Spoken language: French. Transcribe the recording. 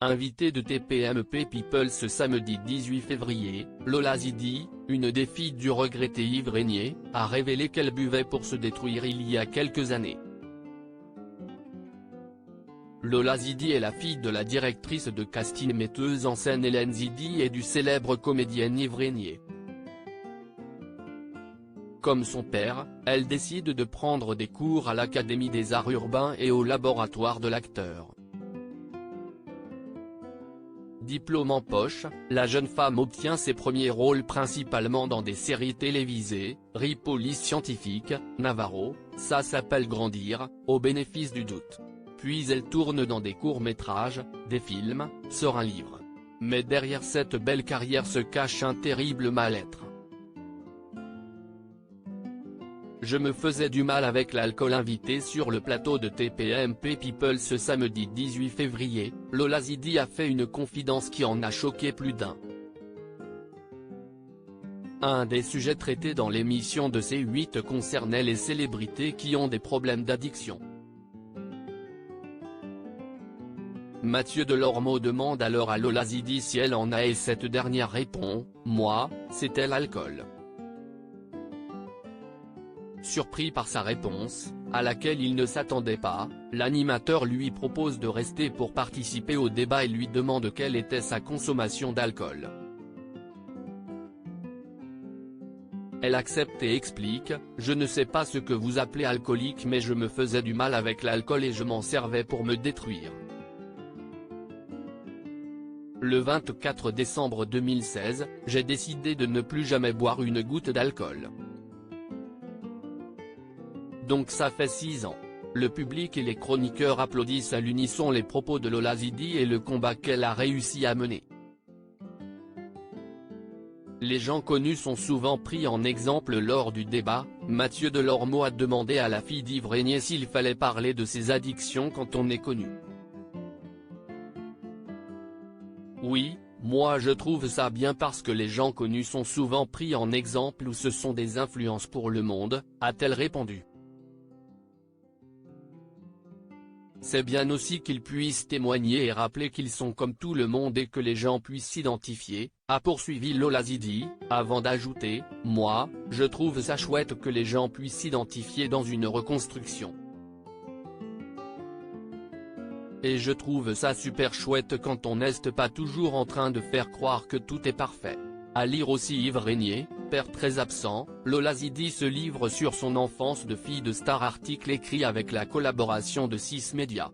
Invitée de TPMP People ce samedi 18 février, Lola Zidi, une des filles du regretté Yves Régnier, a révélé qu'elle buvait pour se détruire il y a quelques années. Lola Zidi est la fille de la directrice de casting metteuse en scène Hélène Zidi et du célèbre comédien Yves Régnier. Comme son père, elle décide de prendre des cours à l'Académie des Arts Urbains et au laboratoire de l'acteur. Diplôme en poche, la jeune femme obtient ses premiers rôles principalement dans des séries télévisées, Police Scientifique, Navarro, Ça s'appelle Grandir, Au bénéfice du doute. Puis elle tourne dans des courts-métrages, des films, sort un livre. Mais derrière cette belle carrière se cache un terrible mal-être. Je me faisais du mal avec l'alcool. Invitée sur le plateau de TPMP People ce samedi 18 février, Lola Zidi a fait une confidence qui en a choqué plus d'un. Un des sujets traités dans l'émission de C8 concernait les célébrités qui ont des problèmes d'addiction. Mathieu Delormeau demande alors à Lola Zidi si elle en a et cette dernière répond « Moi, c'était l'alcool ». Surpris par sa réponse, à laquelle il ne s'attendait pas, l'animateur lui propose de rester pour participer au débat et lui demande quelle était sa consommation d'alcool. Elle accepte et explique « Je ne sais pas ce que vous appelez alcoolique mais je me faisais du mal avec l'alcool et je m'en servais pour me détruire ». Le 24 décembre 2016, j'ai décidé de ne plus jamais boire une goutte d'alcool. Donc ça fait 6 ans. Le public et les chroniqueurs applaudissent à l'unisson les propos de Lola Zidi et le combat qu'elle a réussi à mener. Les gens connus sont souvent pris en exemple lors du débat. Mathieu Delormeau a demandé à la fille d'Yves Régnier s'il fallait parler de ses addictions quand on est connu. Oui, moi je trouve ça bien parce que les gens connus sont souvent pris en exemple ou ce sont des influences pour le monde, a-t-elle répondu. C'est bien aussi qu'ils puissent témoigner et rappeler qu'ils sont comme tout le monde et que les gens puissent s'identifier, a poursuivi Lola Zidi, avant d'ajouter « Moi, je trouve ça chouette que les gens puissent s'identifier dans une reconstruction. Et je trouve ça super chouette quand on n'est pas toujours en train de faire croire que tout est parfait. » À lire aussi Yves Régnier, père très absent, Lola Zidi se livre sur son enfance de fille de star. Article écrit avec la collaboration de 6 médias.